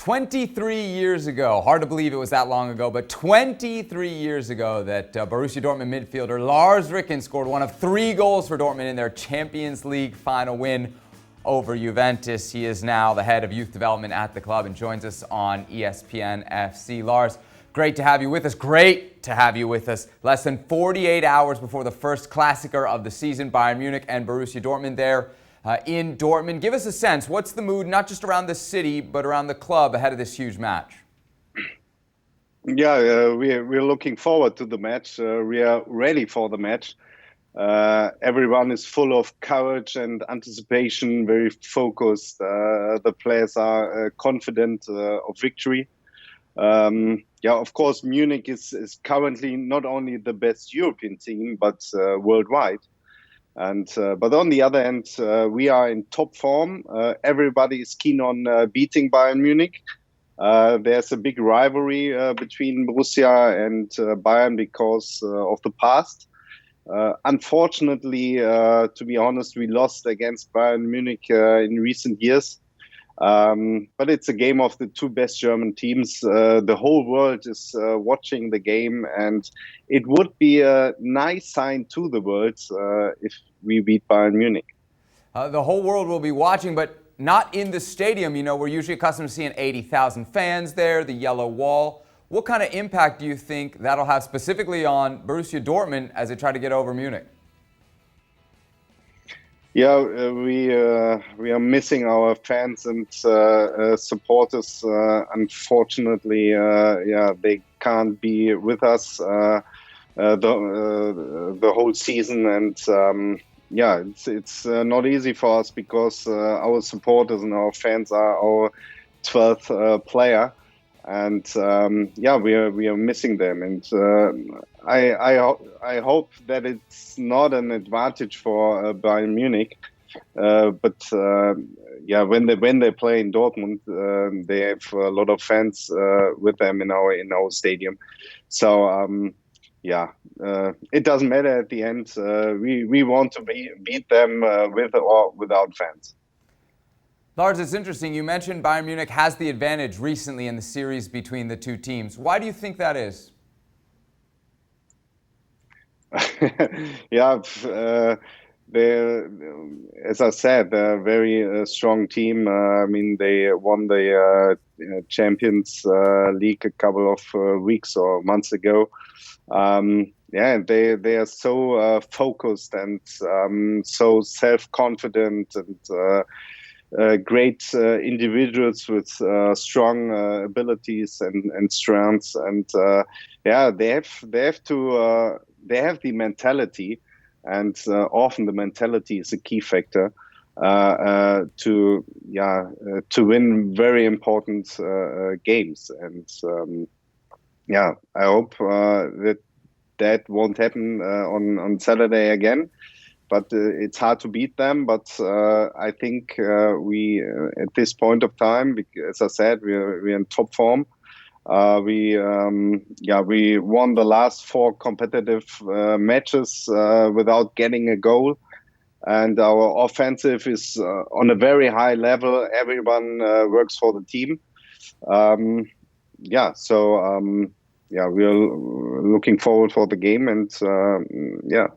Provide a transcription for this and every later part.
23 years ago, hard to believe it was that long ago, but 23 years ago that Borussia Dortmund midfielder Lars Ricken scored one of 3 goals for Dortmund in their Champions League final win over Juventus. He is now the head of youth development at the club and joins us on ESPN FC. Lars, great to have you with us. Great to have you with us. Less than 48 hours before the first Klassiker of the season, Bayern Munich and Borussia Dortmund there in Dortmund. Give us a sense. What's the mood, not just around the city, but around the club ahead of this huge match? Yeah, we're looking forward to the match. We are ready for the match. Everyone is full of courage and anticipation, very focused. The players are confident of victory. Yeah, of course, Munich is currently not only the best European team, but worldwide. And but on the other hand, we are in top form. Everybody is keen on beating Bayern Munich. There's a big rivalry between Borussia and Bayern because of the past. Unfortunately, to be honest, we lost against Bayern Munich in recent years. But it's a game of the 2 best German teams. The whole world is watching the game, and it would be a nice sign to the world if we beat Bayern Munich. The whole world will be watching, but not in the stadium. You know, we're usually accustomed to seeing 80,000 fans there, the yellow wall. What kind of impact do you think that'll have specifically on Borussia Dortmund as they try to get over Munich? Yeah, we are missing our fans and supporters. Unfortunately, yeah, they can't be with us the whole season, and yeah, it's not easy for us because our supporters and our fans are our 12th player, and yeah, we are missing them, and I hope that it's not an advantage for Bayern Munich, but yeah, when they play in Dortmund, they have a lot of fans with them in our stadium, so yeah, it doesn't matter at the end. We want to beat them with or without fans. Lars, it's interesting. You mentioned Bayern Munich has the advantage recently in the series between the 2 teams. Why do you think that is? Yeah, as I said, they're a very strong team. I mean, they won the Champions League a couple of weeks or months ago. Yeah, they are so focused and so self-confident and great individuals with strong abilities and strengths, and yeah, they have the mentality, and often the mentality is a key factor to win very important games, and yeah, I hope that won't happen on Saturday again. But it's hard to beat them. But I think we, at this point of time, as I said, we're in top form. We won the last 4 competitive matches without getting a goal, and our offensive is on a very high level. Everyone works for the team. Yeah, so yeah, we're looking forward for the game, and yeah.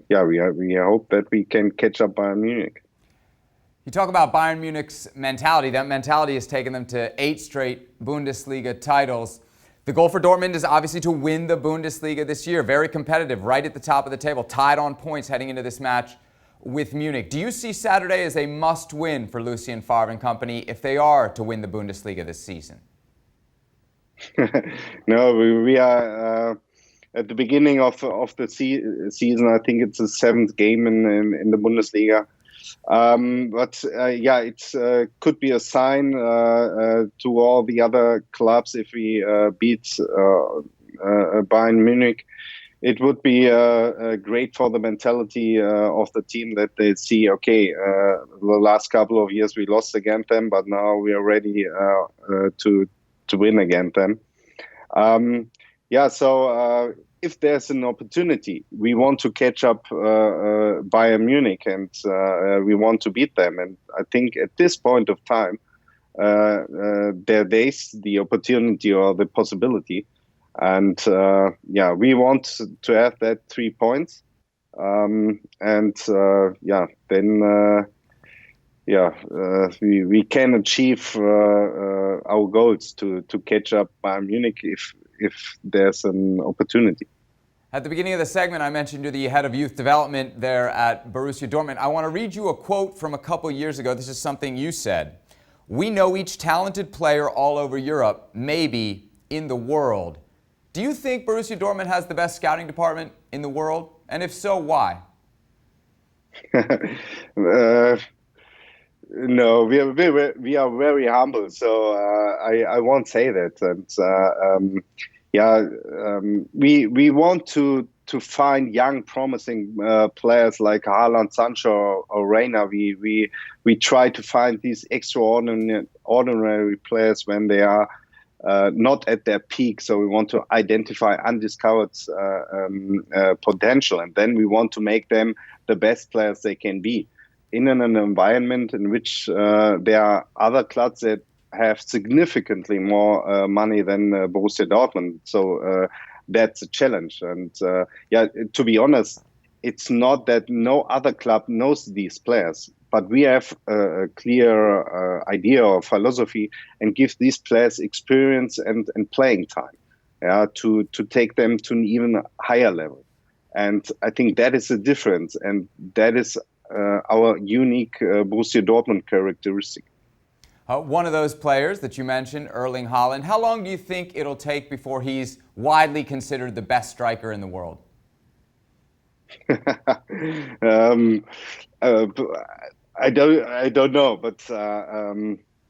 Yeah, we hope that we can catch up Bayern Munich. You talk about Bayern Munich's mentality. That mentality has taken them to 8 straight Bundesliga titles. The goal for Dortmund is obviously to win the Bundesliga this year. Very competitive, right at the top of the table, tied on points heading into this match with Munich. Do you see Saturday as a must-win for Lucien Favre and company if they are to win the Bundesliga this season? No, we are... at the beginning of the season, I think it's the 7th game in the Bundesliga. But yeah, it could be a sign to all the other clubs if we beat Bayern Munich. It would be great for the mentality of the team that they see, okay, the last couple of years we lost against them, but now we are ready to win against them. Yeah, so if there's an opportunity, we want to catch up Bayern Munich, and we want to beat them. And I think at this point of time, there is the opportunity or the possibility. And we want to have that 3 points. We can achieve our goals to catch up Bayern Munich if there's an opportunity. At the beginning of the segment, I mentioned you're the head of youth development there at Borussia Dortmund. I want to read you a quote from a couple years ago. This is something you said. "We know each talented player all over Europe, maybe in the world." Do you think Borussia Dortmund has the best scouting department in the world? And if so, why? No, we are very humble, so I won't say that. And we want to find young, promising players like Haaland, Sancho, or Renya. We try to find these extraordinary players when they are not at their peak. So we want to identify undiscovered potential, and then we want to make them the best players they can be in an environment in which there are other clubs that have significantly more money than Borussia Dortmund. So that's a challenge. And to be honest, it's not that no other club knows these players, but we have a clear idea or philosophy and give these players experience and playing time to take them to an even higher level. And I think that is the difference, and that is our unique Borussia Dortmund characteristic. One of those players that you mentioned, Erling Haaland, how long do you think it'll take before he's widely considered the best striker in the world? I don't know, but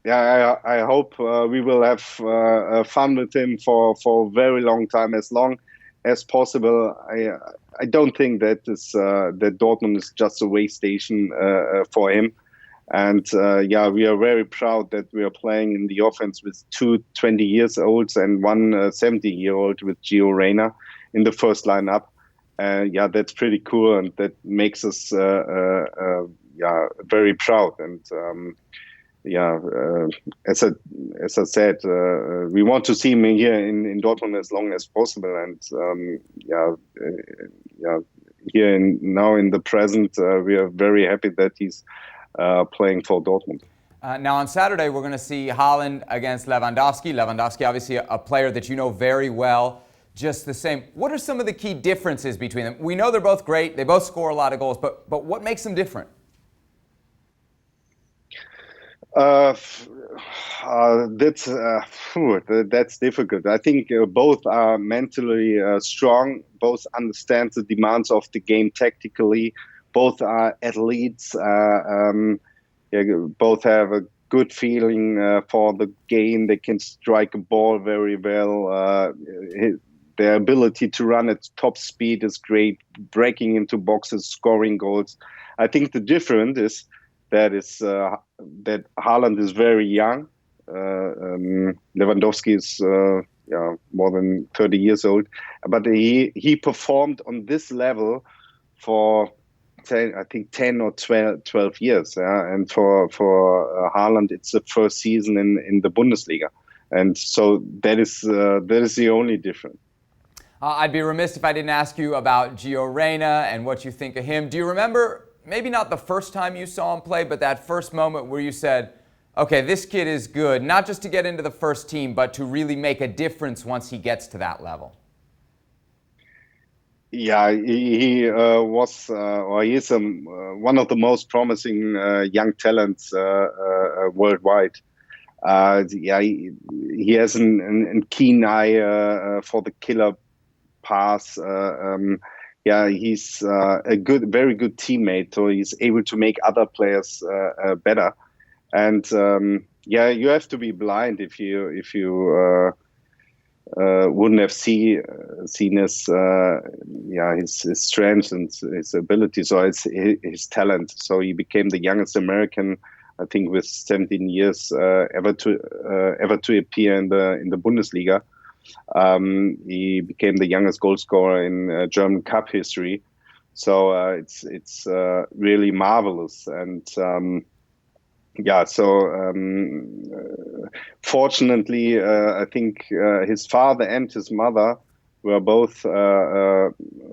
I hope we will have fun with him for a very long time, as long as possible. I don't think that Dortmund is just a way station for him. And we are very proud that we are playing in the offense with two 20-year-olds and one 70-year-old with Gio Renya in the first lineup. That's pretty cool, and that makes us very proud. And as I said, we want to see him here in Dortmund as long as possible. And here now in the present, we are very happy that he's playing for Dortmund. Now on Saturday, we're going to see Haaland against Lewandowski. Lewandowski, obviously a player that you know very well. Just the same, what are some of the key differences between them? We know they're both great. They both score a lot of goals, but what makes them different? That's difficult. I think both are mentally strong. Both understand the demands of the game tactically. Both are athletes. Both have a good feeling for the game. They can strike a ball very well. Their ability to run at top speed is great. Breaking into boxes, scoring goals. I think the difference is that Haaland is very young. Lewandowski is more than 30 years old, but he performed on this level for 10 or 12 years. And for Haaland, it's the first season in the Bundesliga, and so that is the only difference. I'd be remiss if I didn't ask you about Gio Renya and what you think of him. Do you remember, maybe not the first time you saw him play, but that first moment where you said, okay, this kid is good, not just to get into the first team, but to really make a difference once he gets to that level? Yeah, he was, or he is one of the most promising young talents worldwide. He has a keen eye for the killer pass. He's a very good teammate, so he's able to make other players better. And you have to be blind if you wouldn't have seen his strengths and his ability, so his talent. So he became the youngest American, I think, with 17 years ever to appear in the Bundesliga. He became the youngest goal scorer in German Cup history. So it's really marvelous. And Yeah, so fortunately, I think his father and his mother were both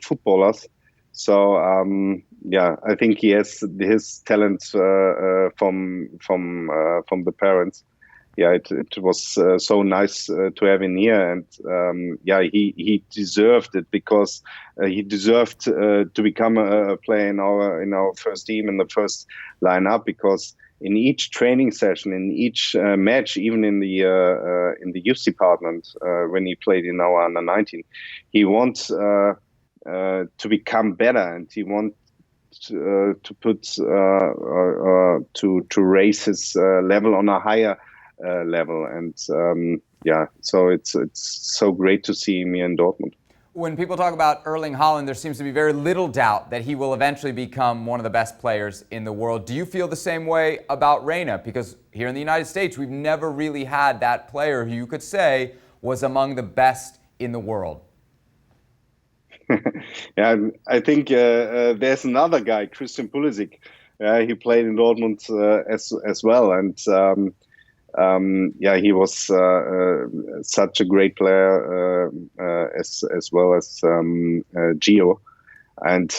footballers. So yeah, I think he has his talents from the parents. Yeah, it was so nice to have him here, and yeah, he deserved it, because he deserved to become a player in our first team, in the first lineup, because in each training session, in each match, even in the youth department, when he played in our under-19, he wants to become better, and he wants to put to raise his level on a higher level. And yeah, so it's so great to see him here in Dortmund. When people talk about Erling Haaland, there seems to be very little doubt that he will eventually become one of the best players in the world. Do you feel the same way about Renya? Because here in the United States, we've never really had that player who you could say was among the best in the world. Yeah, I think there's another guy, Christian Pulisic. He played in Dortmund as well, and yeah, he was such a great player as well as Gio, and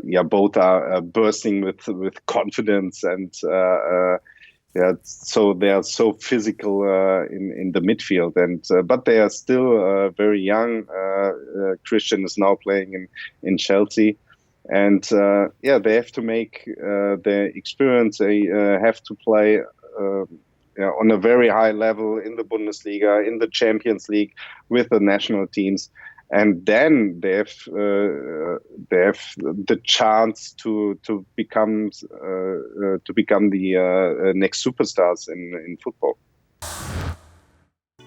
yeah, both are bursting with confidence, and yeah, so they are so physical in the midfield, and but they are still very young. Christian is now playing in Chelsea, and yeah, they have to make their experience. They have to play on a very high level in the Bundesliga, in the Champions League, with the national teams, and then they have the chance to become the next superstars in football.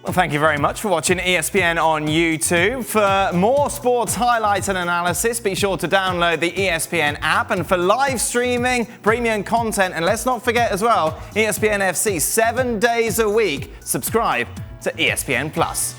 Well, thank you very much for watching ESPN on YouTube. For more sports highlights and analysis, be sure to download the ESPN app. And for live streaming, premium content, and let's not forget as well, ESPN FC 7 days a week. Subscribe to ESPN Plus.